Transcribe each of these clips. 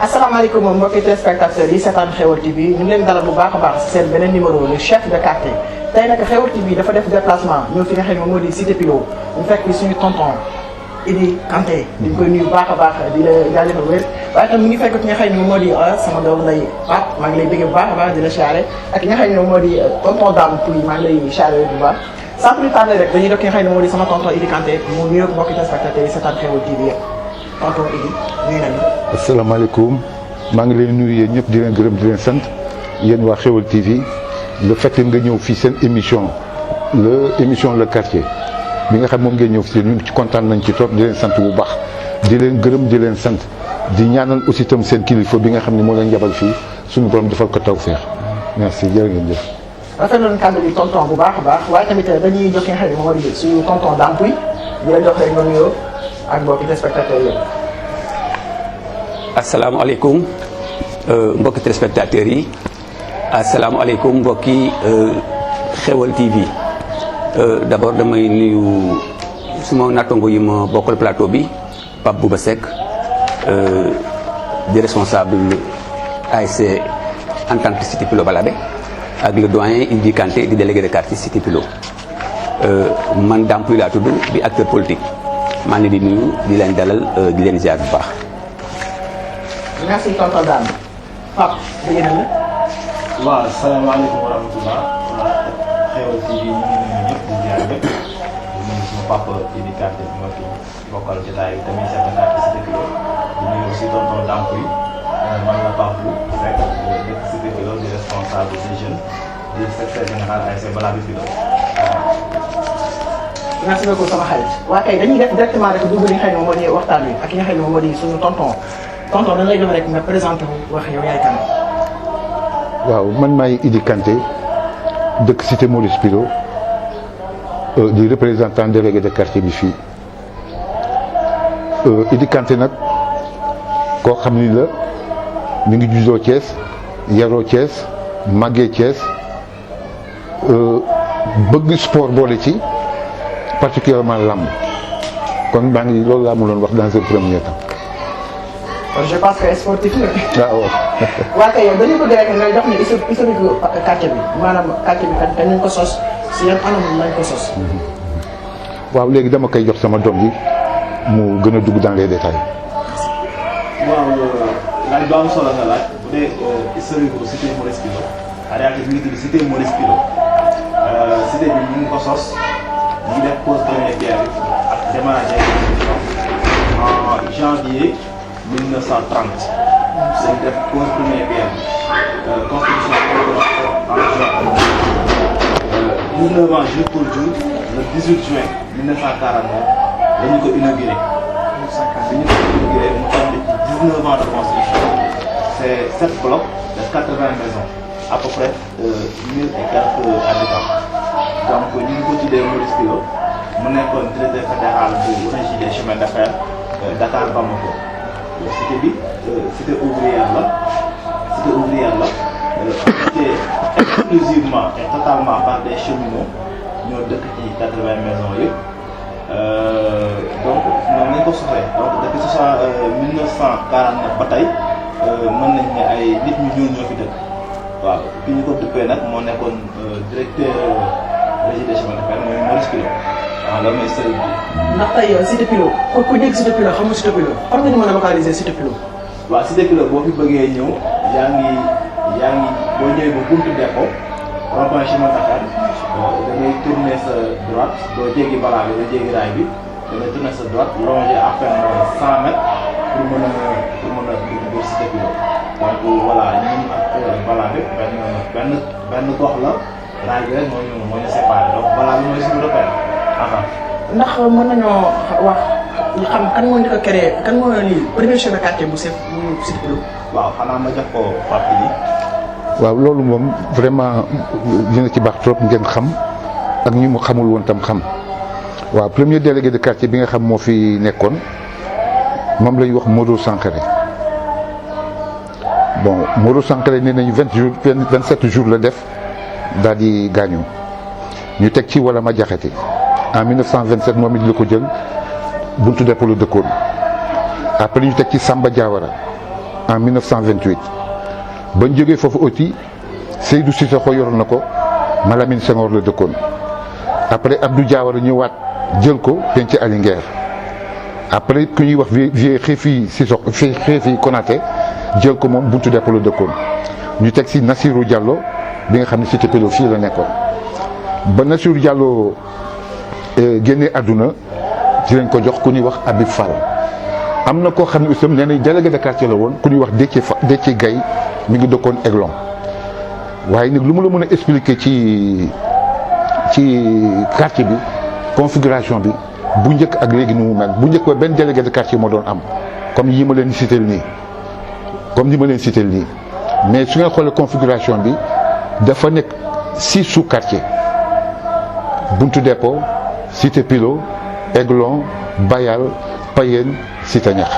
asalaamaaleykum mbokki téléspectateurs yi seetaan Xeweul TV ñu ngi leen dalal bu baax a baax seen beneen numéro le chef de quartier tey nag Xeweul TV dafa def déplacement ñëw fi nga xam ne moom moo di Cité Pilot ñu fekk suñu tonton Idi Kanté di koy nuyu bu baax a baax di la jaajëfal wér waaye tam mi ngi fekk ki nga xam ne moom moo di sama doom lay Pape maa ngi lay bëgg bu baax a baax di la siyaare ak ki nga xam ne moom moo di tonton Dame Pouy maa ngi lay siyaare bu baax sans plus tarder rek dañuy def ki nga xam ne moo di sama tonton Idi Kanté mu nuyoog mbokki téléspectateurs yi seetaan Xeweul TV yëpp tonton Idi nuyu nañu. asalaamaaleykum maa ngi leen nuyu yéen ñëpp di leen gërëm di leen sant yéen waa Xeweul TV le fait que nga ñëw fii seen émission le quartier bi nga xam moom ngeen ñëw fii ñun ci kontaan nañ ci trop di leen sant bu baax di leen gërëm di leen sant di ñaanal aussi itam seen kilifa bi nga xam ne moo leen yabal fii suñu borom defal ko tawfeex merci jërë ngeen jëf. rafetlu nañu kàddu gi tonton bu baax a baax waaye tamit dañuy jox ki nga xam ne moo di suñu tonton Dame Pouy di la jox rek nga nuyoo ak mbokki téléspectateurs yëpp. asalaamaaleykum mbokki téléspectateurs yi asalaamaaleykum mbokki Xeweul TV d'abord damay nuyu suma nattango yi ma bokkal plateau bi Pape Bouba Seck di responsable ASC Entente Cité Pilot Balabé ak le doyen Idi Kanté di délégué de quartier Cité Pilot man Dame Pouy laa tudd di acteur politique maa ngi leen di nuyu di leen dalal di leen ziar bu baax. merci tonton Dame Pape dégg nañ la. waaw salaamaaleykum wa rahmatulah Xeweul TV ñu ngi nuyu ñëpp di ziar ñëpp di nuyu suma papa Idi Kanté bi ma fi bokkal jotaay bi tamit chef de quartier Cité Pilot di nuyu aussi tonton Dame Pouy man la Pape Bouba Seck dëkk Cité Pilot di responsable des jeunes di secrétaire général ASC Balabé Pilot. merci beaucoup sama xarit waa kay dañuy def directement rek dugg li nga xam ne moom moo di waxtaan wi ak ki nga xam ne moom moo di suñu tonton dañ lay jox rek nga présenté wu wax yow yaay kan. waaw man maay Idi Kanté dëkk Cité Maurice Pilot di représentant délégué de quartier bi fii Idi Kanté nag koo xam ni la mi ngi juddoo Thiès yaroo Thiès màggee Thiès bëgg sport boole ci particulièrement lamb kon maa ngi loolu laa mënoon wax dans un premier temps. je pense que sportif la. waaw. waa kay yow dañu bëgg rek nga jox ni historique quartier bi maanaam quartier bi kañ lañ ko sos si yan anam lañ ko sos. waaw léegi dama koy jox sama doom yi mu gën a dugg dans les détails. waaw laaj bu am solo nga laaj bu dee historique bu Cité Maurice Pilot en réalité bi ngi tudd Cité Maurice Pilot cité bi ñu ngi ko sos ñu ngi def pose première pierre bi ak démarrage en janvier 1930 dañ def pose première pierre bi construction en juin 19 ans jour pour jour le 18 juin 1949 dañu ko inauguré. bi ñu ko inauguré mu tombé ci 19 ans de construction c'est 7 blocs de 80 maisons à peu près 1000 et quelques habitants donc ñu ngi ko tuddee Maurice Pilot mu nekkoon directeur fédéral bu régie des chemins de fer Dakar Bamako. cité bi cité ouvrière la occupée exclusivement et totalement par des cheminots ñoo dëkk ci 80 maisons yëpp donc noonu lañ ko sosee donc depuis 1949 ba tey mën nañ ne ay nit ñu ñuul ñoo fi dëkk waaw ki ñu ko duppee nag moo nekkoon directeur régie des chemins de fer mooy Maurice Pilot waaw loolu mooy sëriñ bi. ndax tey Cité Pilot ku dégg Cité Pilot xam nga Cité Pilot fan nga ñu mën a localiser Cité Pilot. waaw Cité Pilot boo fi bëggee ñëw yaa ngi boo ñëwee ba buntu dépôt rond-point chemin de fer da ngay tourner sa droite doo jéggi balaa bi doo jéggi raay bi da ngay tourner sa droite longer à peine 100 mètres pour mën a dugg Cité Pilot donc voilà ñun ak balaa bi benn gox la raay bi rek moo ñu séparé donc balaa bi mooy suñu repère. ndax mën nañoo wax xam kan moo njëkk a créé kan moo lii premier chef de quartier bu Cité Pilot. waaw xanaa ma jox ko parti bi. waaw loolu moom vraiment dina ci baax trop ngeen xam ak ñi mu xamul woon tam xam waaw premier délégué de quartier bi nga xam moo fi nekkoon moom la ñuy wax Modou Sankhare bon Modou Sankhare nee nañu 27 jours la def daal di gaañu ñu teg ci wala ma jaxete en 1927 moom it la ko jël buntu dépôt la dëkkoon après ñu teg ci Samba Diawara en 1928 bañ jógee foofu aussi Seydou Cissokho yoroon na ko Malamine Senghor la dëkkoon après Abdou Diawara ñëwaat jël ko penc Ali Nguer après ku ñuy wax vieux Xeefi Cissokho Xeefi Konaté jël ko moom Buntu Dépôt la dëkkoon ñu teg si Nassirou Diallo bi nga xam ne cité Pello fii la nekkoon ba Nassirou Diallo génnee àdduna ci lañ ko jox ku ñuy wax Habib Fall am na koo xam ne aussi nee nañ délégué de quartier la woon ku ñuy wax Déthié Gaye mi ngi dëkkoon Aiglon waaye nag lu ma la mën a expliquer ci quartier bi configuration bi bu njëkk ak léegi ni mu mel bu njëkk ba benn délégué de quartier moo doon am comme yi ma leen cité nii mais su ngeen xoolee configuration bi dafa nekk 6 sous-quartiers Buntu Dépôt Cité Pilot Aiglon Bayal Payenne Cité Ñax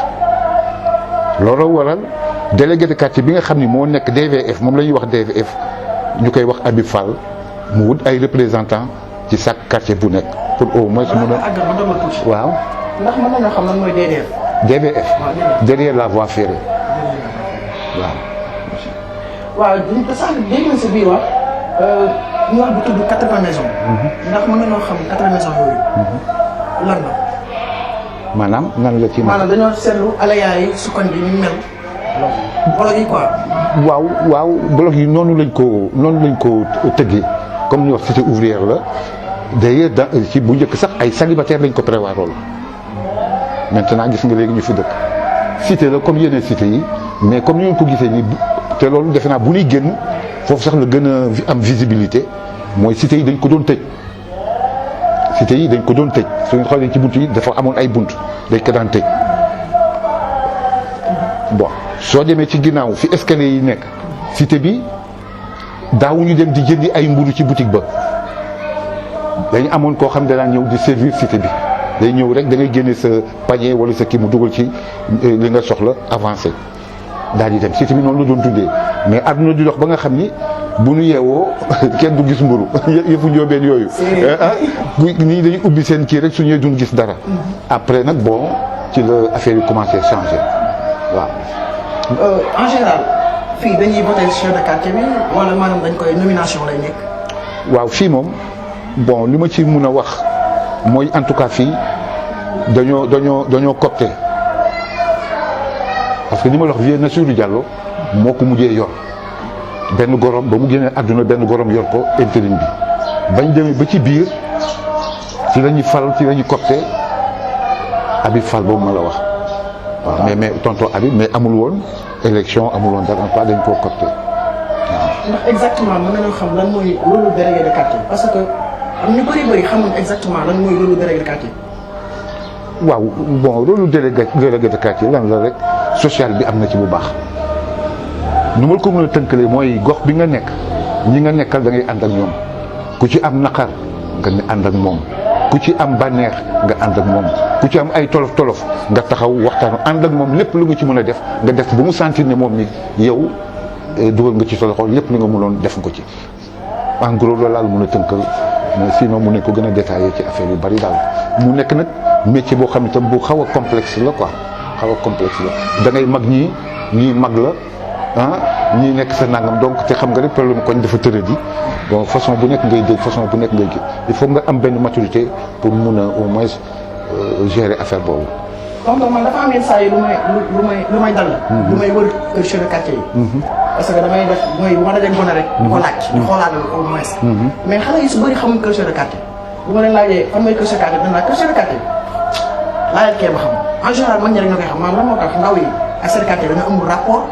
loolu waral délégué de quartier bi nga xam ni moo nekk DVF moom la ñuy wax DVF ñu koy wax Habib Fall mu wut ay représentants ci chaque quartier bu nekk pour au moins mu ne waaw ndax mën nañoo xam lan mooy DVF. DVF derrière la voie ferrée waaw te sax dégg na si biir wax ñu wax bu tudd 80 maisons. ndax mën nañoo xam 80 maisons yooyu. lan la. maanaam nan la ci. maanaam dañoo seetlu alaya yi su koñ bi ñu mel. bloc yi quoi. waaw bloc yi noonu lañ ko tëggee comme ñu wax cité ouvrière la d'ailleurs ci bu njëkk sax ay célibataires lañ ko prévoir lool maintenant gis nga léegi ñu fi dëkk cité la comme yeneen cité yi mais comme ni ñu ko gisee nii te loolu defe naa bu ñuy génn foofu sax la gën a am visibilité mooy cité yi dañ ko doon tëj su ngeen xoolee ci bunt yi dafa amoon ay bunt dañ ko daan tëj bon soo demee ci ginnaaw fi escalier yi nekk cité bi daawuñu dem di jëndi ay mburu ci boutique ba dañu amoon koo xam ne daan ñëw di servir cité bi day ñëw rek da ngay génne sa panier wala sa kii mu dugal ci li nga soxla avancé daal di dem cité bi noonu la doon dundee mais àdduna di dox ba nga xam ni bu nu yeewoo kenn du gis mburu yëfu njóobeen yooyu nii dañuy ubbi seen kii rek su ñëwee duñ gis dara après nag bon ci la affaire yi commencé changer waaw. En général fii dañuy voté chef de quartier bi wala maanaam dañ koy nomination lay nekk. waaw fii moom bon li ma ci mun a wax mooy en tout cas fii dañoo copté parce que ni ma la wax vieux Nassirou Diallo moo ko mujjee yor benn gorom ba mu génnee àdduna benn gorom yor ko intérim bi bañ demee ba ci biir ci la ñuy copté Habib Fall boobu ma la wax. waaw mais tonton Habib mais amul woon élection amul woon dara en tout cas dañ koo copté waaw. ndax exactement mën nañoo xam lan mooy rôle délégué de quartier parce que am ñu bëri xamul exactement lan mooy rôle délégué de quartier. waaw bon rôle délégué de quartier lan la rek social bi am na ci bu baax nu ma ko mën a tënkalee mooy gox bi nga nekk ñi nga nekkal da ngay ànd ak ñoom ku ci am naqar nga ànd ak moom. ku ci am bànneex nga ànd ak moom ku ci am ay tolof nga taxaw waxtaan ànd ak moom lépp lu nga ci mën a def nga def ba mu sentir ne moom ni yow dugal nga ci sa loxo lépp lu nga mënoon def nga ko ci en gros loolu laal mën a tënkal mais sinon mu nekk ko gën a détaillé ci affaire yu bari daal mu nekk nag métier boo xam ne tam bu xaw a complexe la quoi xaw a complexe la da ngay mag ñii mag la ñii nekk sa nangam donc te xam nga rek problème koñ dafa tëradi bon façon bu nekk ngay dégg façon bu nekk ngay gis il faut nga am benn maturité pour mun a au moins gérer affaire boobu. donc man dafa am yenn saa yi lu may dal. lu may wër chef de quartier yi. parce que damay def mooy bu ma dajee gone rek. di ko laaj di xoolaat au moins. mais xale yu su bëri xamul kër chef de quartier bu ma leen laajee fan mooy kër chef de quartier dina kër chef de quartier laajal kee ba xam en général mag ñi rek ñoo koy xam maanaam lan moo tax ndaw yi ak chef de quartier dana amul rapport.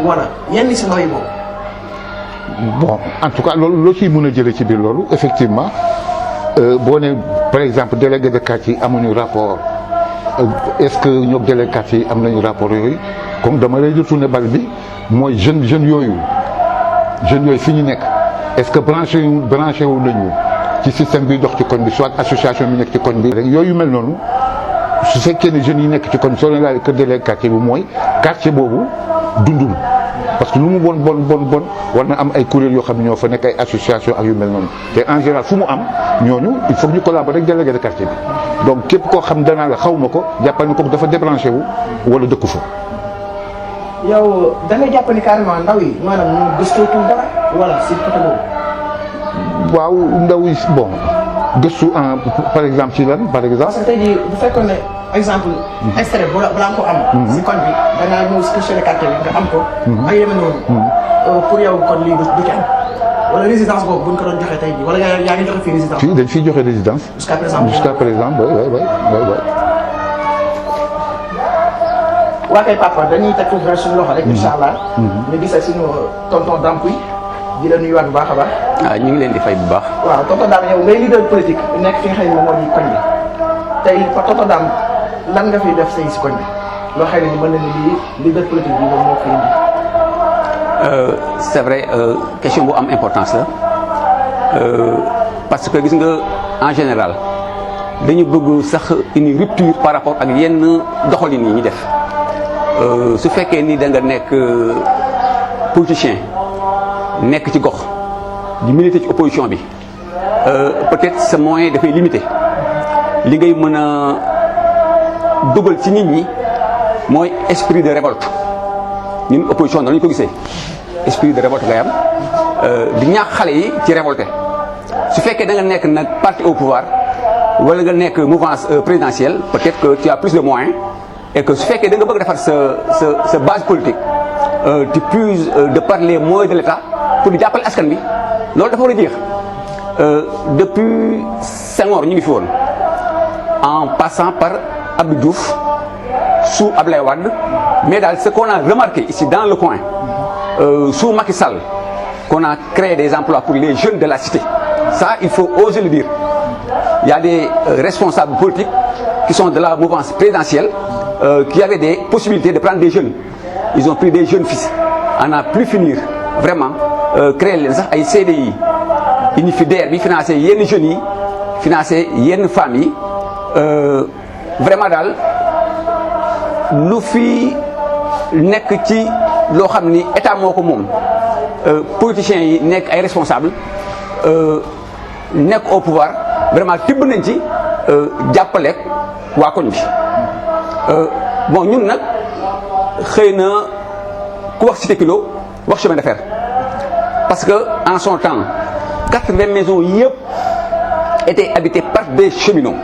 voilà yenn si ndaw yi boobu. bon en tout cas loolu loo ciy mën a jëlee ci biir loolu effectivement boo ne par exemple délégué de quartier amuñu rapport est-ce que ñoom délégué quartier yi am nañu rapport yooyu comme dama lay retourner bal bi mooy jeunes yooyu fi ñu nekk est-ce que branché wu nañu ci système bi dox ci koñ bi soit association bi nekk ci koñ bi. rek yooyu mel noonu su fekkee ne jeunes yi nekk ci koñ soo leen laajee kër délégué quartier bi mooy quartier boobu. dundul parce que lu mu bon war na am ay kuréel yoo xam ne ñoo fa nekk ay association ak yu mel noonu te en général fu mu am ñooñu il faut que ñu collaborer ak délégué de quartier bi donc képp koo xam danaa la xaw ma ko jàppal ni ko dafa débranché wu wala dëkku fa. yow da nga jàpp ni carrément ndaw yi maanaam ñu gëstootul dara wala si côté boobu. waaw ndaw yi bon gëstu en par exemple ci lan par exemple. parce que tey jii bu fekkoon ne exemple. extrait balaa nga ko am. si kon bi da ngaa ñëw si chef de quartier bi nga am ko. ak yeneen noonu. pour yow kon lii du ci am wala résidence boobu bu ñu ko doon joxe tey jii wala yaa ngi joxe fii résidence. fii dañ fiy joxe résidence. jusqu'à présent oui. waa kay papa dañuy teg foofu rek suñu loxo rek. incha allah. ñu gis ak suñu tonton Dampuy di la nuyuwaat bu baax a baax. waaw ñu ngi leen di fay bu baax. waaw tonton Dame yow ngay leader politique nekk fi nga xam ne moom moo di koñ bi tey tonton Dame lan nga fiy def say si koñ bi loo xam ne mën na ni lii leader politique bi moom moo fi indi. c'est vrai question bu am importance la parce que gis nga en général dañu bëgg sax une rupture par rapport ak yenn doxalin yi ñu def su fekkee ni da nga nekk politicien nekk ci gox di militer ci opposition bi peut-être ce moyen dafay limité li ngay mën a dugal ci nit ñi mooy esprit de révolte ñun opposition noonu lañu ko gisee esprit de révolte ngay am di ñaax xale yi ci révolté su fekkee da nga nekk nag parti au pouvoir wala nga nekk mouvance présidentielle peut-être que tu as plus de moyens et que su fekkee da nga bëgg defar sa base politique tu puisses de par les moyens de l'État pour di jàppale askan bi loolu dafa war a jeex depuis Senghor ñu ngi fi woon en passant par Abdou Diouf sous Ablaye Wade mais daal ce qu'on a remarqué ici dans le coin sous Macky Sall qu'on a créé des emplois pour les jeunes de la cité ça il faut oser le dire il y a des responsables politiques qui sont de la mouvance présidentielle qui avaient des possibilités de prendre des jeunes ils ont pris des jeunes fils à n'en plus finir vraiment créer leen sax ay CDI UNIFIDER bi financé yenn jeunes yi financé yenn femmes yi vraiment daal lu fi nekk ci loo xam ni état moo ko moom politiciens yi nekk ay responsables nekk au pouvoir vraiment tibb nañ ci jàppaleeg waa koñ bi bon ñun nag xëy na ku wax cité kilo wax chemin de fer parce que en son temps 80 maisons yëpp étaient habitées par des cheminots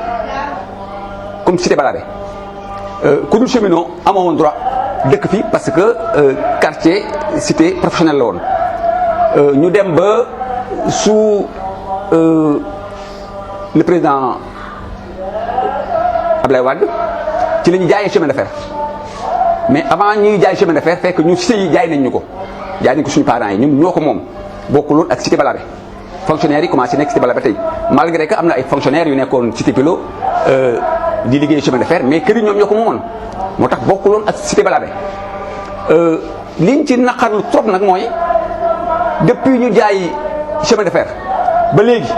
comme cité Balabé ku dul cheminot amoo woon droit dëkk fi parce que quartier cité professionnelle la woon ñu dem ba sous le président Ablaye Wade ci la ñu jaayee chemin de fer mais avant ñuy jaay chemin de fer fekk ñu cité yi jaay nañ ñu ko suñu parents yi ñun ñoo ko moom bokkuloon ak cité Balabé fonctionnaires yi commencé nekk cité Balabé tey malgré que am na ay fonctionnaires yu nekkoon cité Pilo di liggéey chemin de fer mais kër yi ñoom ñoo ko moomoon moo tax bokkuloon ak cité Balabé liñ ci naqarlu trop nag mooy depuis ñu jaay chemin de fer ba léegi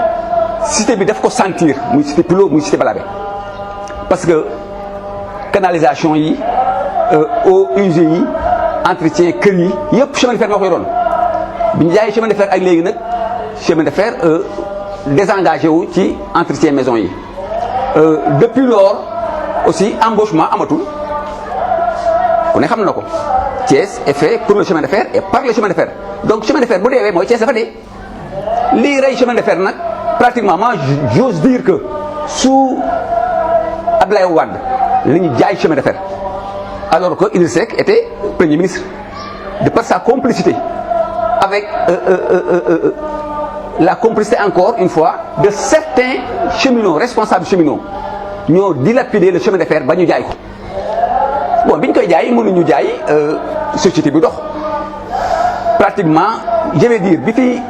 cité bi daf ko sentir muy cité Pilo muy cité Balabé parce que canalisation yi eaux usées yi entretien kër yi yëpp chemin de fer moo koy doon bi ñu jaayee chemin de fer ak léegi nag chemin de fer désengagé wu ci entretien maison yi depuis lors aussi embauchement amatul ku ne xam na ko Thiès est fait pour le chemin de fer et par le chemin de fer donc chemin de fer bu deewee mooy Thiès dafa dee lii rey chemin de fer nag pratiquement moi j'ose dire que sous Abdoulaye Wade la ñu jaay chemin de fer alors que Idrissa Seck était premier ministre de par sa complicité avec la complicité encore une fois de certains cheminots responsables cheminots ñoo dilapidé le chemin de fer ba ñu jaay ko bon bi ñu koy jaay mënuñu jaay société bi dox pratiquement je vais dire bi fi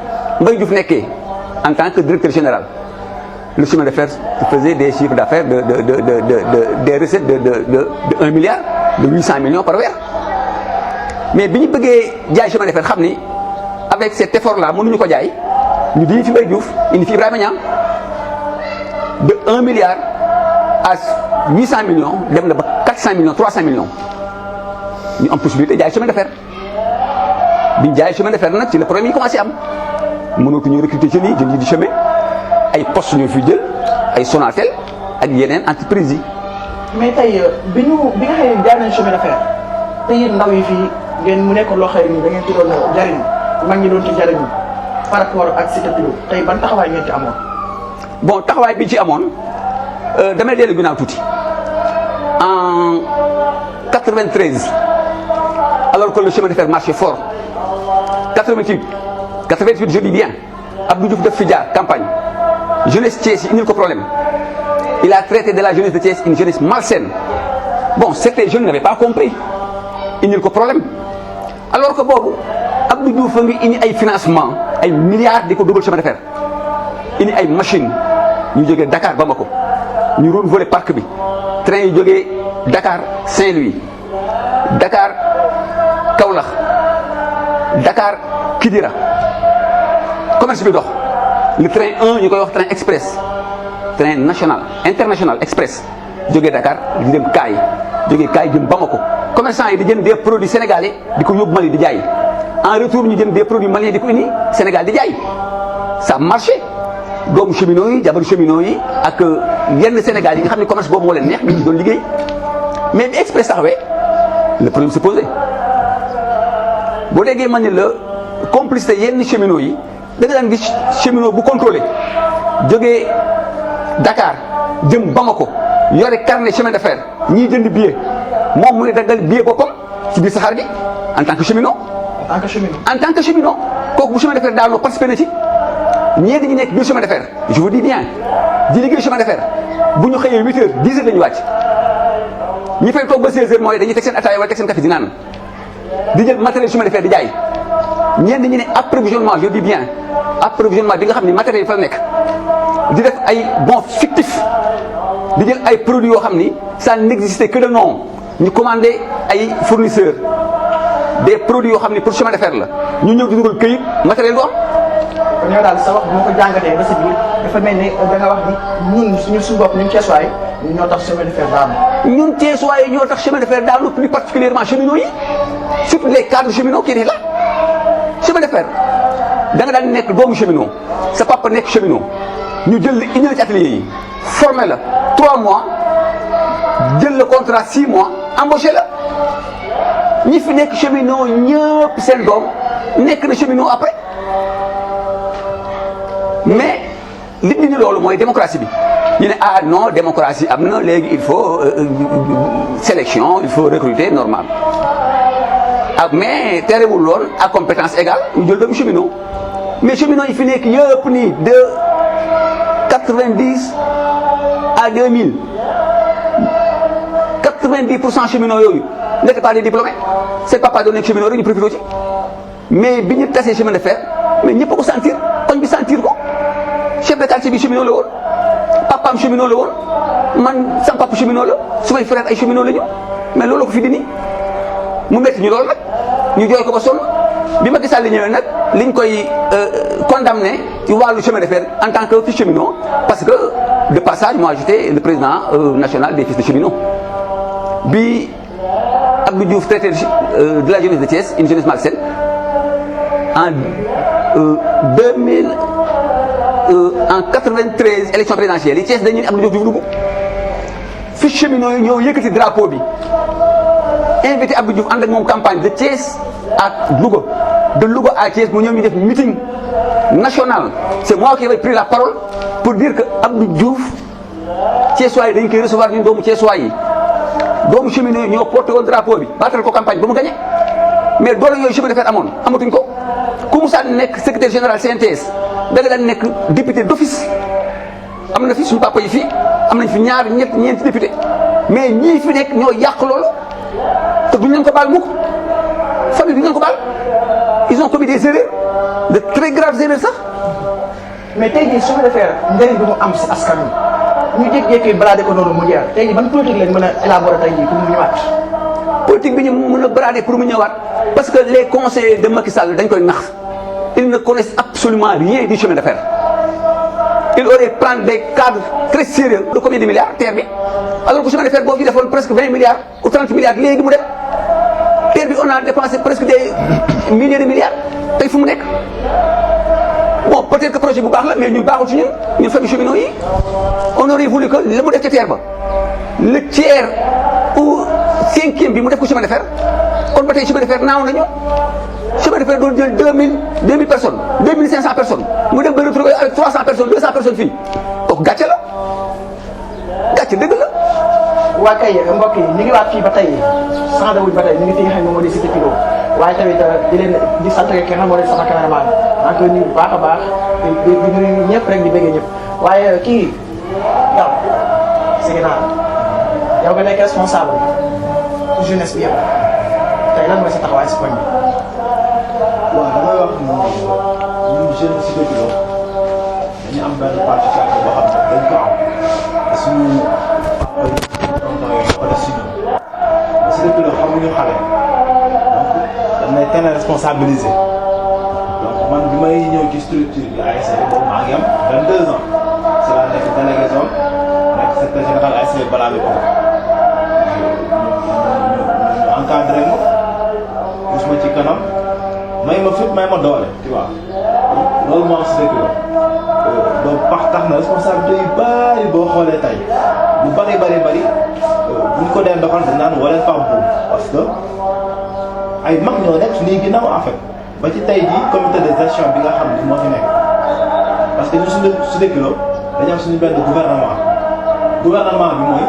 Mbaye Diouf nekkee en tant que directeur général le chemin de fer faisait des chiffres d'affaires des recettes de 1 milliard de 800 millions par weer mais bi ñu bëggee jaay chemin de fer xam ni avec cet effort là mënuñu ko jaay ñu di fi Mbaye Diouf indi fi Ibrahima Niang de 1 milliard à 800 millions dem na ba 400 millions 300 millions ñu am possibilité jaay chemin de fer bi ñu jaay chemin de fer nag ci le problème yi commencé am mënatuñu recruter jeunes yi di chemin ay postes ñoo fi jël ay Sonatel ak yeneen entreprises yi. mais tey bi nga xam ne jaay nañ chemin de fer te yéen ndaw yi fii ngeen mu nekk loo xam ni da ngeen ci doon jariñ mag ñi doon ci jariñu par rapport ak Cité Pilot tey ban taxawaay ngeen ci amoon. bon taxawaay bi ci amoon damay dellu ginnaaw tuuti en 93 alors que le chemin de fer marchait fort 88 je dis bien Abdou Diouf def fi jaar campagne jeunesse Thiès yi indil ko problème il a traité de la jeunesse de Thiès une jeunesse malsaine bon certains jeunes n'avaient pas compris indil ko problème alors que boobu Abdou Diouf a ngi indi ay financement ay milliards di ko dugal chemin de fer indi ay machine ñu jógee Dakar Bamako ñu renouveler parc bi train yi jógee Dakar Saint-Louis Dakar Kaolack Dakar Kidira commerce bi dox le train 1 ñu koy wax train express train national international express jógee Dakar di dem Kaay jógee Kaay jëm Bamako commerçant yi di jënd des produits sénégalais di ko yóbbu Mali di jaay en retour ñu jënd des produits maliens di ko indi Sénégal di jaay ça marché doomu cheminots yi jabaru cheminots yi ak yenn Sénégal yi nga xam ne commerce boobu moo leen neex ñu ngi doon liggéey mais bi express taxawee le problème se posait boo déggee man ne la complicité yenn cheminots yi da nga daan gis cheminot bu contrôlé jógee Dakar jëm Bamako yore carnet chemin de fer ñiy jënd billet moom muy daggal billet boppam ci biir saxaar bi en tant que cheminot. en tant que cheminot kooku bu chemin de fer daanoo participé na ci ñii dañu nekk biir chemin de fer je vous dis bien di liggéey chemin de fer bu ñu xëyee 8 heures 10 heures la ñu wàcc ñi fay toog ba 16 heures mooy dañuy teg seen ataaya wala teg seen café di naan di jël matériel chemin de fer di jaay ñenn ñi ne approvisionnement je dis bien approvisionnement bi nga xam ne matériel yi fa la nekk di def ay bons fictifs di jël ay produits yoo xam ni ça n'existait que de nom ñu commandé ay fournisseurs des produits yoo xam ni pour chemin de fer la ñu ñëw di dugal këyit matériel du am. kon yow daal sa wax bu ma ko jàngatee ba si biir dafa mel ni da nga wax ni ñun suñu bopp ñun Thiessois yi ñoo tax chemin de fer daanu. ñun Thiessois yi ñoo tax chemin de fer daanu plus particulièrement cheminots yi surtout les cadres cheminots qui étaient là chemin de fer da nga daan nekk doomu cheminot sa papa nekk cheminot ñu jël la indi la ci atelier yi formé la 3 mois jël le contrat 6 mois embauché la ñi fi nekk cheminot ñëpp seen doom nekk na cheminot après mais li ñu loolu mooy démocratie bi ñu ne ah non démocratie am na léegi il faut sélection il faut recruter normal ah mais terewul lool à compétence égale ñu jël doomu cheminot mais cheminot yi fi nekk yëpp nii de 90 à 2000 90% cheminot yooyu n'étaient pas des diplômés seen papa doon nekk cheminot rek ñu profité ci mais bi ñu tasee chemin de fer mais ñëpp a ko sentir koñ bi sentir ko chef de quartier bi cheminot la woon papaam cheminot la woon man sama papa cheminot la su may frère ay cheminot la ñu mais loolu ko fi dindi mu métti ñu loolu nag ñu jooy ko ba sonn bi Macky Sall ñëwee nag liñ koy condamné ci wàllu chemin de fer en tant que fils cheminot parce que de passage moi j'étais le président national des fils de cheminot bi Abdou Diouf traité de la jeunesse de Thiès une jeunesse malsaine en 2000 en 93 élection présidentielle yi Thiès dañu ne Abdou Diouf dugg fils cheminot yi ñëw yëkkati drapeau bi invité Abdou Diouf ànd ak moom campagne de Thiès à Louga de Louga à Thiès mu ñëw ñu def meeting national c'est moi qui avais pris la parole pour dire que Abdou Diouf Thiessois yi dañ koy recevoir ñun doomu Thiessois yi doomu cheminot yi ñoo porté woon drapeau bi battal ko campagne ba mu gagné mais doole yooyu chemin de fer amoon amatuñ ko ku mu saan nekk secrétaire général CNTS da nga daan nekk député d'office am na fi suñu papa yi fii am nañ fi ñaar ñeenti député mais ñii fi nekk ñoo yàq loolu te duñ leen ko baal mukk famille duñ leen ko baal ils ont commis des erreurs de très graves erreurs sax. mais tey jii chemin de fer njëriñ bi mu am si askan wi ñu jékki-jékki brader ko noonu mu jeex tey jii ban politique lañ mën a élaborer tey jii pour mu ñëwaat. politique bi ñu mën a brader pour mu ñëwaat parce que les conseillers de Macky Sall dañ koy nax ils ne connaissent absolument rien du chemin de fer. il aurait prendre des cadres très sérieux de combien de milliards terre bi alors que chemin de fer boo fi defoon presque 20 milliards ou 30 milliards léegi mu dem terre bi on a dépensé presque des milliers de milliards tey fu mu nekk bon peut-être que projet bu baax la mais ñun baaxul ci ñun famille cheminots yi on aurait voulu que la mu def ca terre ba le tiers ou 5e bi mu def ko chemin de fer kon ba tey chemin de fer naaw nañu chemin de fer doon jël 2000 personnes 2500 personnes mu dem ba retrouver avec 300 personnes 200 personnes fii kooku gàcce la gàcce dëgg la. waa kay mbokk yi ñu ngi waat fii ba tey sans wuñ ba tey ñu ngi fi nga xam ne moom moo di cité Pilot waaye tamit di leen di sant ki nga xam moo di sama cameraman maa ngi koy nuyu bu baax a baax di nuyu ñëpp rek di bëggee ñëpp waaye kii yow si ginnaaw yow nga nekk responsable pour jeunesse bi yow tey lan mooy sa taxawaay si koñ bi. waaw damay wax ni ñun jeune cité Pilot dañu am benn particularité boo xam ne dañ ko am te suñu ko def si ñun cité Pilot xamuñu xale donc dañ lay teel a responsabilisé donc man bi may ñëw ci structure bi ASC boobu maa ngi am 22 ans si laa nekk délégué zone nekk secrétaire général ASC balaa bi ko ñu encadré ma gis ma ci kanam may ma fit may ma doole tu vois loolu moo am cité Pilot donc tax na responsabilité yu bari boo xoolee tey lu bari buñ ko dee doxal dañ naan wala femme boobu parce que ay mag ñoo nekk suñuy ginnaaw en fait ba ci tey jii comité de gestion bi nga xam ni moo fi nekk parce que ñun suñu cité Pilot dañu am suñu benn gouvernement bi mooy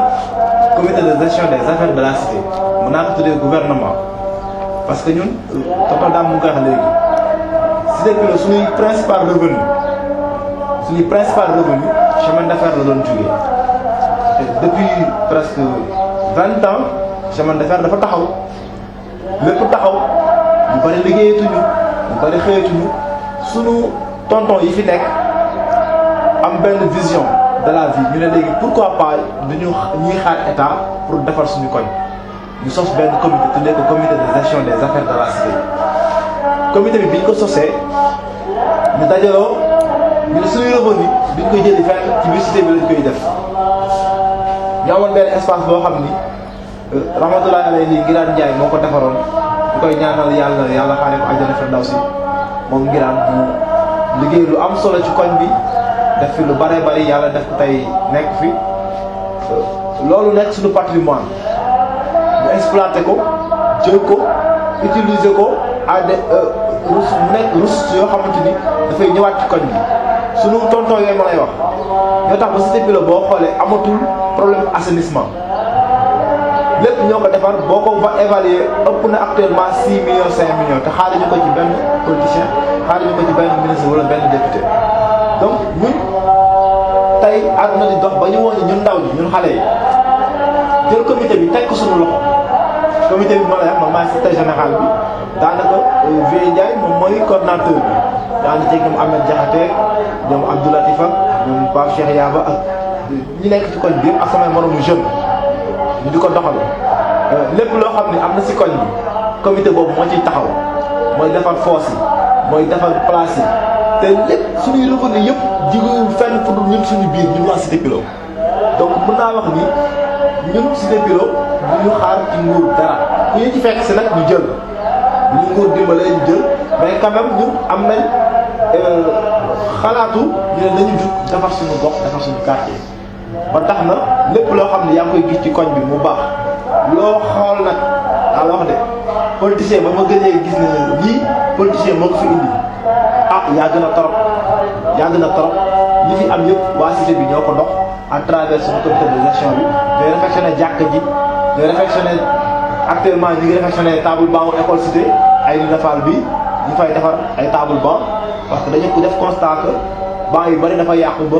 comité de gestion des affaires de la cité mën naa ko tuddee gouvernement parce que ñun tonton Dame mu ngi koy wax léegi cité Pilot suñuy principal revenu chemin d'affaires la doon jógee te depuis presque 20 ans chemin d'affaires dafa taxaw lépp taxaw ñu bari liggéeyatuñu ñu bari xëyatuñu sunu tonton yi fi nekk am benn vision de la vie ñu ne léegi pourquoi pas ñuy xaar état pour defar suñu koñ ñu sos benn comité tuddee ko comité de gestion des affaires de la cité comité bi biñ ko sosee ñu dajaloo ñu ne suñuy revenu biñ koy jëli fenn ci biir cité bi lañ koy def ñu amoon benn espace boo xam ni rahmatullahi alayhi Ngiraan Njaay moo ko defaroon ñu koy ñaanal yàlla xaare ko àjjana firdawsi moom Ngiraan bu liggéey lu am solo ci koñ bi def fi lu bare bari yàlla def ko tey nekk fi loolu nekk suñu patrimoine ñu exploité ko jël ko utiliser ko à des mu nekk ressources yoo xamante ni dafay ñëwaat ci koñ bi sunu tonton yooyu ma lay wax ñoo tax ba cité Pilot boo xoolee amatul problème assainissement lépp ñoo ko defar boo ko ba évaluer ëpp na actuellement 6 millions 5 millions te xaaruñu ko ci benn politicien xaaruñu ko ci benn ministre wala benn député donc ñun tey àdduna di dox ba ñu woon ñun ndaw ñi ñun xale yi jël comité bi teg ko suñu loxo comité bi ma lay wax man maay secrétaire général bi daanaka Vieux Ndiaye moom mooy coordinateur bi daanaka ceeg ñoom Ahmed Diakhaté ñoom Abdoulatif ak ñoom Pape Cheikh Yaba ak ñi nekk ci koñ bi ak samay moromu jeune ñu di ko doxal lépp loo xam ne am na si koñ bi comité boobu moo ciy taxaw mooy defar fosse yi mooy defar place yi te lépp suñuy revenu yëpp jigéen fenn fu dul ñun suñu biir ñun waa cité Pilot donc mën naa wax ni ñun cité Pilot bu ñu xaar ci nguur dara ku ñu ci fekk si nag ñu jël bu ñu nguur dimbalee ñu jël mais quand même ñun am nañ xalaatu ñu ne nañu jug defar suñu gox defar suñu quartier ba tax na lépp loo xam ne yaa ngi koy gis ci koñ bi mu baax loo xool nag daa la wax de politicien ba ma gënee gis ne lii politicien moo ko fi indi yàgg na trop li fi am yëpp waa cité bi ñoo ko dox à travers suñu comité de gestion bi ñooy réfectionné jàkka ji ñooy réfectionné actuellement ñu ngi réfectionné table banc école cité ay li defal bi ñu fay defar ay table banc parce que dañu ko def constat que banc yu bari dafa yàqu ba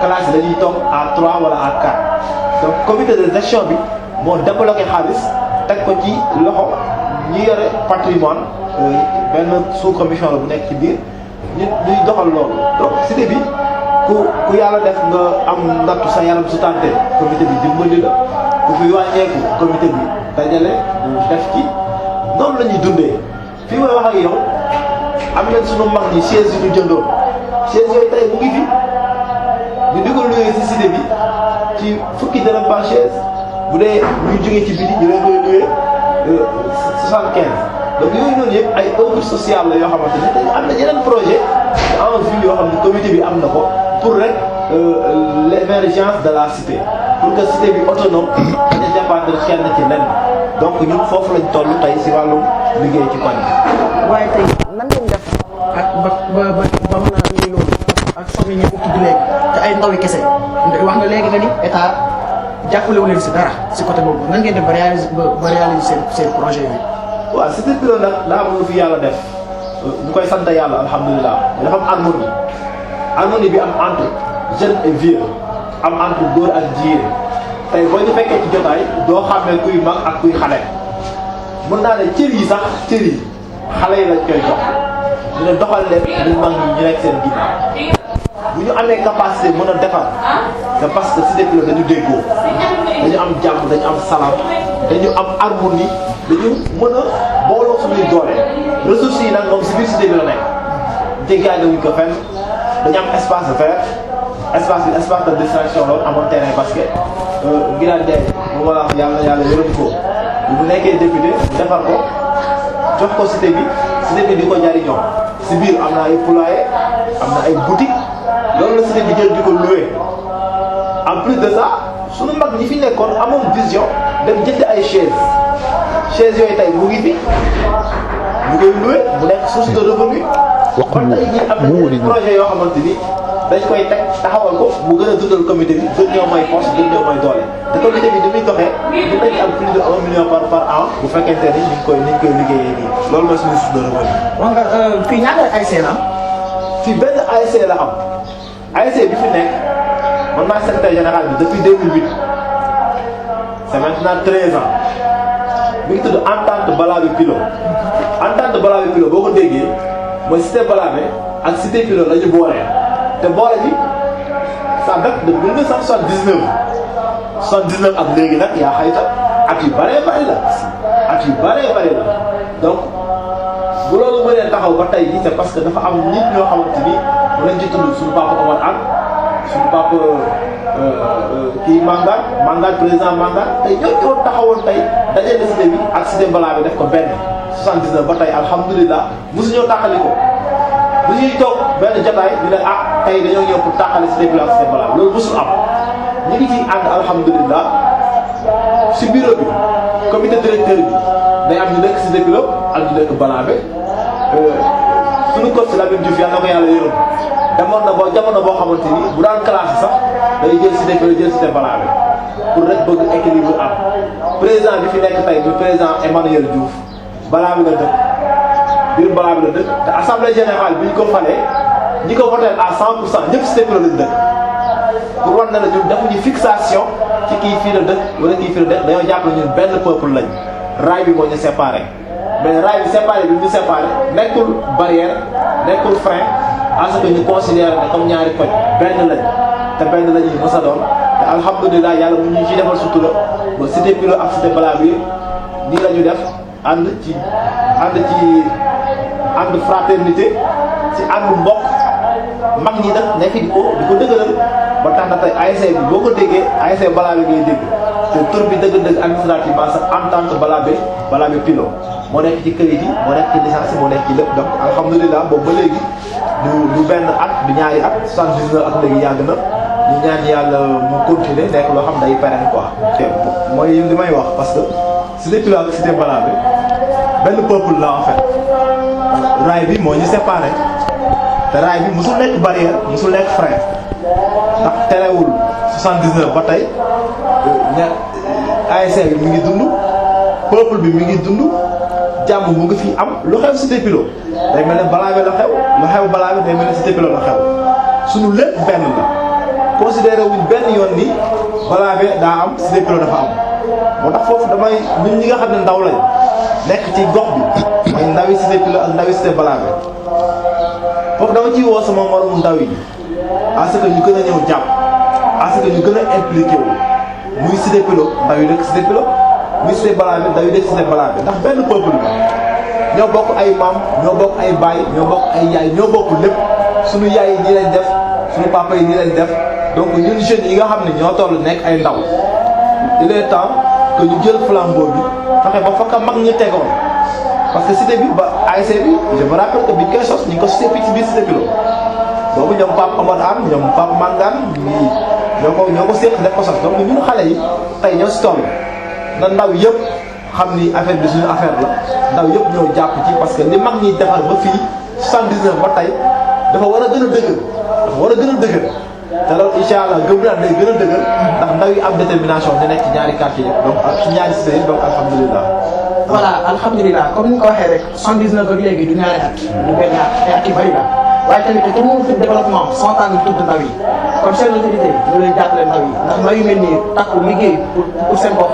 classe yi dañuy toog à 3 wala à 4 donc comité de gestion bi moo débloqué xaalis teg ko ci loxo ñi yore patrimoine benn sous commission la bu nekk ci biir ñuy doxal loolu donc cité bi ku yàlla def nga am nattu sa yaram su tànte comité bi dimbali la ku fi wàññeeku comité bi dajale bu def ci noonu la ñuy dundee fii may wax ak yow am nañ sunu mag ñi chaise yu ñu jëndoon chaise yooyu tey mu ngi fi ñu di ko loué si cité bi ci fukki dërëm par chaise bu dee ñu jógee ci biti ñu leen koy loué 75 donc yooyu noonu yëpp ay œuvre sociale la yoo xamante ne tey am na yeneen projet en vue yoo xam ne comité bi am na ko pour rek l'émergence de la cité pour que cité bi autonome dañu dépendre kenn ci lenn donc ñun foofu lañ toll tey si wàllum liggéey ci koñ bi. waaye tey nan ngeen def ak ba mën a lii loolu ak somme yi ñu ko tudd léegi te ay ndaw yi kese wax nga léegi nga ni état jàppalewu leen si dara si côté boobu nan ngeen def ba réaliser seen projet bi. waaw cité pilote nag daa am lu fi yàlla def ñu koy sant yàlla alhamdulilah dafa am harmonie bi am entre jeune et vieux am entre góor ak jigéen tey boo ñu fekkee ci jotaay doo xàmmee kuy mag ak kuy xale mën naa ne cër yi xale yi lañ koy jox ñu ne doxal leen ñu mag ñi ñu nekk seen ginnaaw bu ñu amee capacité mën a defar c'est parce que cité pilote dañu déggoo dañu am jàmm dañu am salaam dañu am harmonie dañu mën a booloo suñuy doole ressources yi nag moom si biir cité bi la nekk jéggaane wuñ ko fenn dañu am espace vert espace de distraction loolu amoon terrain basket Ngiraan Ndiaye bu ma la wax yàlla yërëm ko bu nekkee député defar ko jox ko cité bi di ko jariñoo si biir am na ay poulailler am na ay boutique loolu la cité bi jël di ko louer en plus de ça suñu mag ñi fi nekkoon amoon vision dem jënd ay chaise yooyu tey mu ngi fi ñu koy louer mu nekk source de revenu. wax ko mu projet yoo xamante ni dañ koy teg taxawal ko mu gën a dundal comité bi gën ñoo may force gën ñoo may doole te comité bi ni muy doxee mën nañu am plus de 1 million par an bu fekkente ni ñu koy liggéeyee nii loolu mooy suñu source de revenu. wax nga fii ñaata ASC la am. fii benn ASC la am ASC bi fi nekk man maay secrétaire général bi depuis 2008 c'est maintenant 13 ans mi ngi tudd Entente Balabé Pilo Entente Balabé Pilo boo ko déggee mooy cité Balabé ak cité Pilo la ñu boole te boole bi ça date de 1979 79 ak léegi nag yaa xayta at yu bëree bëri la donc bu loolu mënee taxaw ba tey jii c'est parce que dafa am nit ñoo xamante ni mu lañ ci tudd suñu papa Omar Anne suñu papa kii Mangane président Mangane tey ñoo taxawoon tey dajale cité bi ak cité Balabé def ko benn 79 ba tey alhamdulilah mosuñoo taxali ko bu ñuy toog benn jotaay ñu ne tey dañoo ñëw pour taxali cité bi ak cité Balabé loolu mosul am ñu ngi ciy ànd alhamdulilah si bureau bi comité directeur bi day am ñu nekk cité bi ak ñu nekk Balabé suñu coach Lamine Diouf yàlla na ko yàlla yërëm demoon na jamono boo xamante ni bu daan classe sax day jël cité bi jël cité Balabé pour rek bëgg équilibre am président bi fi nekk tey bi président Emmanuel Diouf Balabé la dëkk biir Balabé la dëkk te assemblée générale bi ñu ko falee ñi ko voté à 100% ñëpp cité bi la dëkk pour war na la ñun defuñu fixation ci kii fii la dëkk wala kii fii la dëkk dañoo jàpp ne ñun benn peuple lañ raay bi moo ñu séparé mais raay bi séparé bi ñu séparé nekkul barrière nekkul frein à ce que ñu considère ne comme ñaari koñ benn lañ te benn la ñuy mës a doon te alhamdulilah yàlla mu ñu ci defal sutura ba cité Pilo ak cité Balabé nii la ñu def ànd fraternité ci ànd mbokk mag ñi nag nekk di ko dëgëral ba tax na tey ASC bi boo ko déggee ASC Balabé ngay dégg te tur bi dëgg-dëgg administrativement sax Entente Balabé Pilo moo nekk ci këyit yi moo nekk ci licence yi moo nekk ci lépp donc alhamdulilah boobu ba léegi du benn at du ñaari at 79 ak léegi yàgg na ñu ñaan yàlla mu continuer nekk loo xam day pérenne quoi. mooy li may wax parce que cité Pilo ak cité Balabé benn peuple la en fait raay bi moo ñu séparé te raay bi musul nekk barrière musul nekk frein ndax terewul 79 ba tey ASC bi mi ngi dund peuple bi mi ngi dund jàmm mu ngi fi am lu xew cité Pilo day mel ne Balabé la xew lu xew Balabé day mel ne cité Pilo la xew suñu lépp benn la considéré wuñ benn yoon ni Balabé daa am cité Pilo dafa am moo tax foofu damay ñun ñi nga xam ne ndaw lañ nekk ci gox bi mooy ndawi cité Pilo ak ndawi cité Balabé foofu dama ciy woo sama moromu ndaw yi à ce que ñu gën a ñëw jàpp à ce que ñu gën a impliqué wu muy cité Pilo ndaw yi dëkk cité Pilo muy cité Balabé ndaw yi dëkk cité Balabé ndax benn peuple bi ñoo bokk ay maam ñoo bokk ay baay ñoo bokk ay yaay ñoo bokk lépp suñu yaay yi nii lañ def suñu papa yi nii lañ def donc ñun jeunes yi nga xam ne ñoo toll nekk ay ndaw il est temps que ñu jël flambeau bi fexe ba fakka mag ñi tegoon parce que cité bi ba ASC bi je me rappelle que biñ koy sos ñu ngi ko sosee ci biir cité Pilo boobu ñoom Pape Omar Anne ñoom Pape Mangane ñoo ko séq def ko sos donc ñun xale yi tey ñoo si toll na ndaw yëpp xam ni affaire bi suñu affaire la ndaw yëpp ñëw jàpp ci parce que li mag ñi defar ba fii 79 ba tey dafa war a gën a dëgër dafa war a gën a dëgër te loolu incha allah gëm naa day gën a dëgër ndax ndaw yi am détermination di nekk ci ñaari quartier yëpp donc ak ci ñaari cité yëpp donc alhamdulilah. voilà alhamdulilah comme ni nga ko waxee rek 79 ak léegi du ñaari at. du benn at ay at yu bëri la waaye tamit te mënul tudd développement sans tànn tudd ndaw yi kon seen autorité ñu leen jàppale ndaw yi ndax ndaw yu mel nii takku liggéey pour seen bopp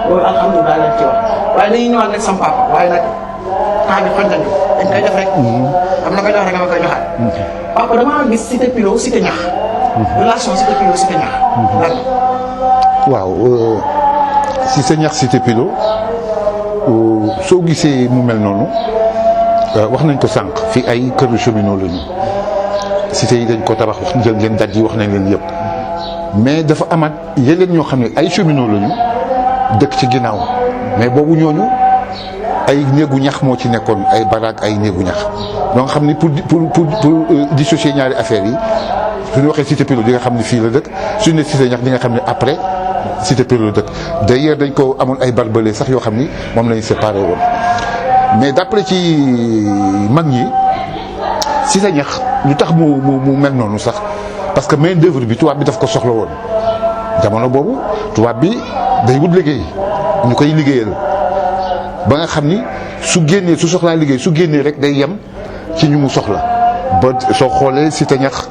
loolu alhamdulilah leen ci wax waaye dañuy ñëwaat nag sama papa waaye nag temps bi xoj nañu dañ koy def rek. am na koy jox rek nga ma koy joxaat. papa damaa gis cité Pilo cité ñax. relation cité Pilo cité ñax. lan waaw cité ñax cité Pilo soo gisee mu mel noonu wax nañ ko sànq fii ay këru cheminot lañu cité yi dañ ko tabax wax jël leen daj yi wax nañ leen yëpp mais dafa amaat yeneen ñoo xam ne ay cheminot lañu dëkk ci ginnaaw mais boobu ñooñu ay néegu ñax moo ci nekkoon ay baraag ay néegu ñax donc xam ni pour dissocier ñaari affaires yi suñu waxee cité Pilo di nga xam ne fii la dëkk suñu ne cité ñax di nga xam ne après cité Pilo la dëkk d'ailleurs dañ ko amoon ay barbelés sax yoo xam ni moom lañu séparé woon mais d'après ci mag ñi cité ñax lu tax mu mel noonu sax parce que main d'œuvre bi tubaab bi daf ko soxla woon jamono boobu tubaab bi day wut liggéey ñu koy liggéeyal ba nga xam ni su génnee su soxlaa liggéey su génnee rek day yem ci ñu mu soxla ba soo xoolee cité ñax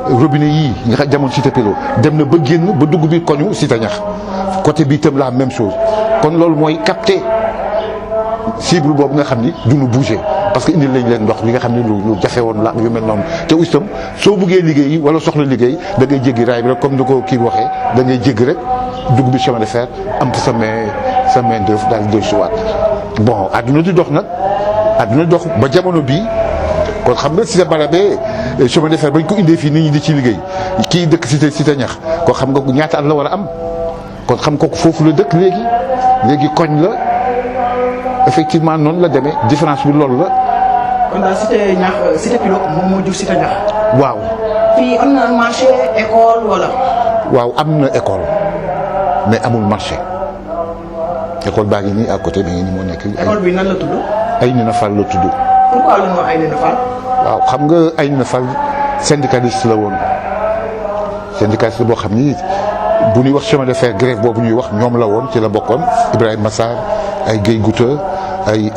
robinet yii nga xam jamono cité Pilo dem na ba génn ba dugg bi koñu cité ñax côté bi itam la même chose kon loolu mooy capter cible boobu nga xam ni duñu bouger parce que indil lañ leen ndox li nga xam ni lu jafe woon la yu mel noonu te itam soo buggee liggéey wala soxla liggéey da ngay jéggi raay bi rek comme ni ko kii waxee da ngay jéggi rek dugg bi chemin de fer am sa main d'œuvre daal di suwaat bon adduna di dox nag adduna di dox ba jamono bii kon xam nga cité Balabé chemin de fer bañ ko indee fii nit ñi di ci liggéey kii dëkk cité ñax ko xam nga ñaata at la war a am kon xam ko foofu la dëkk léegi koñ la effectivement noonu la demee différence bi loolu la. kon daal cité ñax cité Pilo moom moo jur cité ñax. waaw. fii am na marché école wala. waaw am na école mais amul marché école baa ngi nii à côté bi ngi nii moo nekk. école bi nan la tudd. Aynina Fall la tudd. pourquoi la ñu wax Aynina Fall. waaw xam nga Aynina Fall syndicaliste la woon syndicaliste boo xam ni bu ñuy wax chemin de fer grève boobu ñuy wax ñoom la woon ci la bokkoon Ibrahima Massar ay Guèye Gouta ay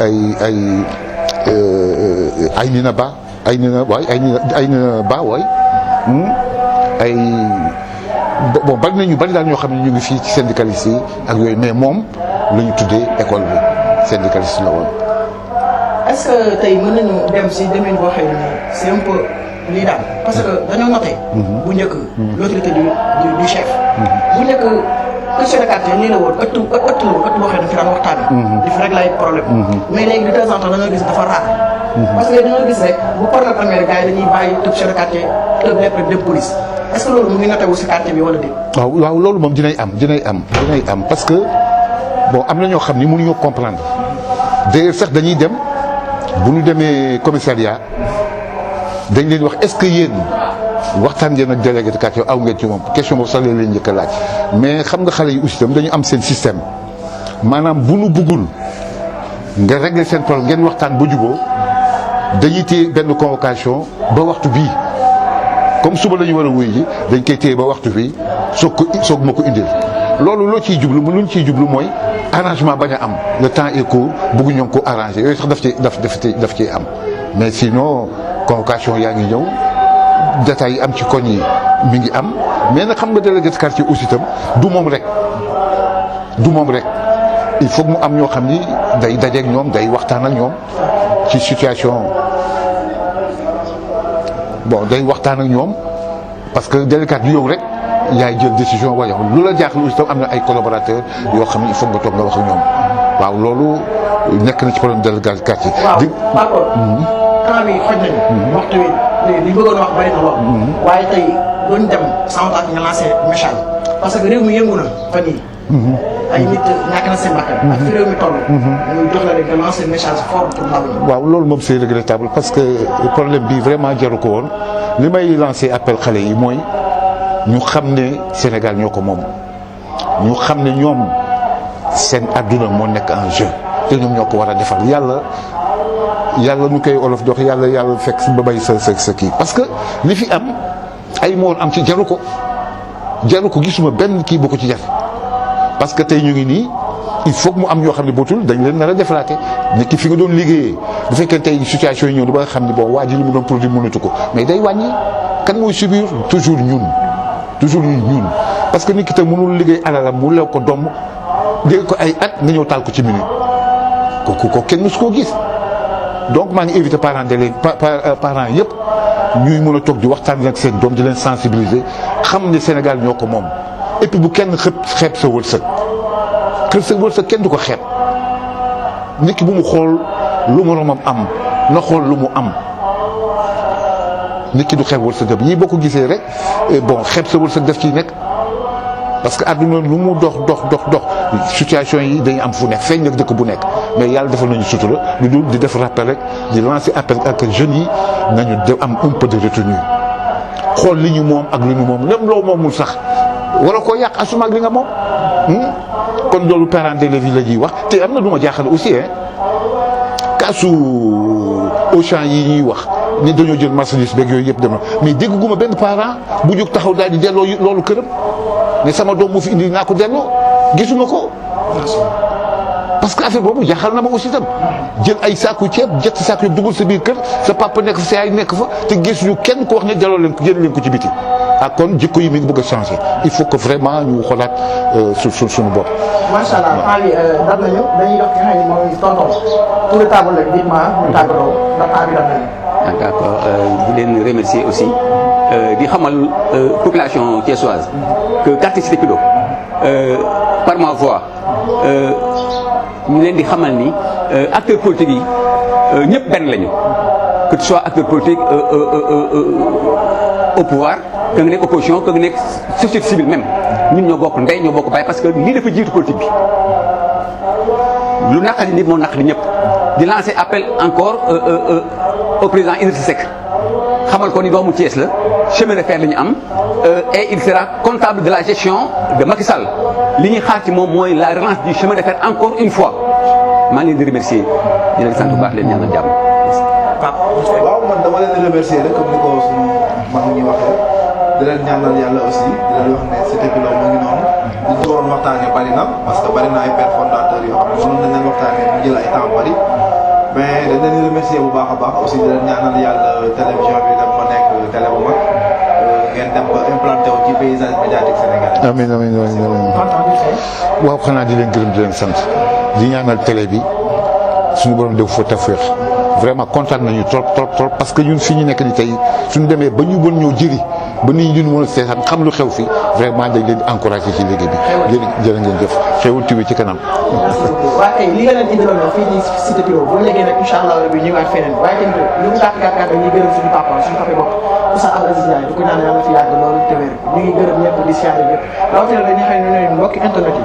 Aynina Ba Aynina Ba waay ay bon bari nañu bari daal ñoo xam ne ñu ngi fii ci syndicaliste yi ak yooyu mais moom la ñu tuddee école bi syndicaliste la woon. est-ce que tey mën nañu dem si domaine boo xam ne c'est un peu lii daal parce que dañoo noté. bu njëkk l'autorité du chef. bu njëkk kër chef de quartier lii la woon ëtt la woon ëtt boo xam ne fi daan waxtaanee. di fi régler ay problème mais léegi de temps en temps da nga gis dafa rare. parce que léegi da nga gis rek bu problème amee rek gars yi dañuy bàyyi tëb chef de quartier tëb lépp rek dem police est-ce que loolu mu ngi noté wu si quartier bi wala déet. waaw loolu moom dinay am parce que bon am na ñoo xam ni mënuñoo comprendre d'ailleurs sax dañuy dem. bu ñu demee commissariat dañ leen wax est-ce que yéen waxtaan ngeen ak délégué de quartier aw ngeen ci moom question boobu sax leen njëkk a laaj mais xam nga xale yi aussi tam dañu am seen système maanaam bu nu bëggul nga régler seen problème ngeen waxtaan ba juboo dañuy téye benn convocation ba waxtu bii comme suba la ñu war a wuy ji dañ koy téye ba waxtu bii soog ma ko indil loolu loo ciy jublu lu ñu ciy jublu mooy arrangement bañ a am le temps est court bëgg ñoo ko arranger yooyu sax daf ci am mais sinon convocation yaa ngi ñëw détails yi am ci koñ yi mi ngi am mais nag xam nga délégué de quartier aussi itam du moom rek il faut mu am ñoo xam ni day dajeek ñoom day waxtaan ak ñoom ci situation bon day waxtaan ak ñoom parce que délégué du yow rek yaay jël décision waaye lu la jaaxle aussi tam am na ay collaborateurs yoo xam ne il faut nga toog nga wax ak ñoom waaw loolu nekk na ci problème délégué de quartier. waaw d'accord. temps bi xoj nañu. waxtu wi li bëggoon wax bari na lool. waaye tey doon dem sans tax nga lancé message parce que réew mi yëngu na fan yii. ay nit ñàkk na seen bakkan. ak fi réew mi toll. ñu jox la rek nga lancé message fort pour ndaw ñi. waaw loolu moom c'est regrettable parce que problème bi vraiment jaru ko woon li may lancé appel xale yi mooy. ñu xam ne Sénégal ñoo ko moom ñu xam ne ñoom seen adduna moo nekk en jeu te ñoom ñoo ko war a defal yàlla nu koy olof jox yàlla fekk ba bay sa kii parce que li fi am ay moor am ci jaru ko gisuma benn kii bu ko ci jar parce que tey ñu ngi nii il faut que mu am ñoo xam ne bootul dañ leen nar a defalaate nit ki fi nga doon liggéeyee bu fekkee tey situation yi ñëw ba nga xam ne bon waa ji li mu doon produit mënatu ko mais day wàññi kan mooy subir toujours ñun parce que nit ki tam mënul liggéey alalam mu lew ko domm dégg ko ay at nga ñëw taal ko ci minute ko kenn mësu koo gis donc maa ngi invité parents yëpp ñuy mën a toog di waxtaan ak seen doom di leen sensibiliser xam ne Sénégal ñoo ko moom et puis bu kenn xeeb sa wërsëg kenn du ko xeeb nit ki bu mu xool lu moroomam am na xool lu mu am nit ki du xeeb wërsëgam yii boo ko gisee rek bon xeeb sa wërsëg def ciy nekk parce que àdduna lu mu dox situation yi dañuy am fu nekk feeñ nag dëkk bu nekk mais yàlla defal nañu sutura lu dul di def rappel rek di lancer appel ak jeunes yi nañu am un peu de retenue xool li ñu moom ak li ñu moom même loo moomul sax wala koo yàq asuma ak li nga moom kon loolu parents d'élèves la ñuy wax te am na lu ma jaaxal aussi kaasu Auchan yi ñuy wax ni dañoo jël marchandise beeg yooyu yëpp dem na mais dégguma benn parent bu jóg taxaw daal di delloo loolu këram ne sama doom mu fi indi naa ko delloo gisuma ko parce que affaire boobu jaaxal na ma aussi tam jël ay saaku ceeb jett saaku yëpp dugal sa biir kër sa papa nekk fa sa yaay nekk fa te gisuñu kenn ko wax ne delloo leen ko jël leen ko ci biti kon jikko yi mi ngi bëgg a changer il faut que vraiment ñu xoolaat suñu bopp. macha allah temps bi dab nañu dañuy dox ki nga xam ne mooy tonton pour le table rek dites-moi ñu tàggatoo ndax temps bi dab nañu. d'accord di leen remercier aussi di xamal population thiessoise que quartier Cité Pilot par ma voix ñu leen di xamal ni acteurs politiques yi ñëpp benn lañu que tu sois acteur politique au pouvoir que nga nekk opposition que nga nekk société civile même ñun ñoo bokk ndey ñoo bokk baay parce que lii dafa jiitu politique bi lu naqari nit moo naqari ñëpp di lancer appel encore au président Idrissa Seck xamal ko ni doomu Thiès la chemin de fer la ñu am et il sera comptable de la gestion de Macky Sall li ñuy xaar ci moom mooy la relance du chemin de fer encore une fois maa ngi leen di remercier di leen sant bu baax leen ñaanal jàmm. waaw man dama leen di remercier rek comme ni ko suñu mag ñi waxee di leen ñaanal yàlla aussi di leen wax ne Cité Pilot mu ngi noonu li ñu waroon waxtaanee bari na parce que bari na ay pères fondateurs yoo xam ne mënoon nañ leen waxtaanee mu jël ay temps bari mais dañ leen di remercier bu baax a baax aussi di leen ñaanal yàlla télévision bi dem ba nekk télé bu mag ngeen dem ba implanté wu ci paysage médiatique sénégalais. amiin waaw xanaa di leen gërëm di leen sant di ñaanal télé bi suñu borom def fa tawfeex vraiment kontaan nañu trop parce que ñun fi ñu nekk ni tey suñu demee ba ñu mën ñoo jëri ba nit ñi ñu mën a seetaan xam lu xew fi vraiment dañ leen di encouragé ci liggéey bi. jërë ngeen jëf Xeweul TV ci kanam. waaw kay li nga leen indiloon fii di Cité Pilot bu léegi nag incha allah rabi ñu ngi waat feneen waaye tamit lu mu gàtt dañuy gërëm suñu papa bopp Oustaz Abdou Aziz Ndiaye di ko ñaan yàlla fi yàgg loolu te wér ñu ngi gërëm ñëpp di siyaare ñëpp rawatina dañuy xam ne ñooy mbokki internet yi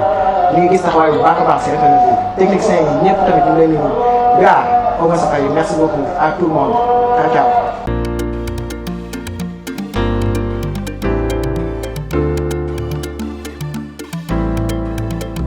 ñu ngi gis taxawaay bu baax a baax si internet yi techniciens yi ñëpp tamit ñu ngi leen di gaa au moins sa fay merci beaucoup à tout le monde ciao.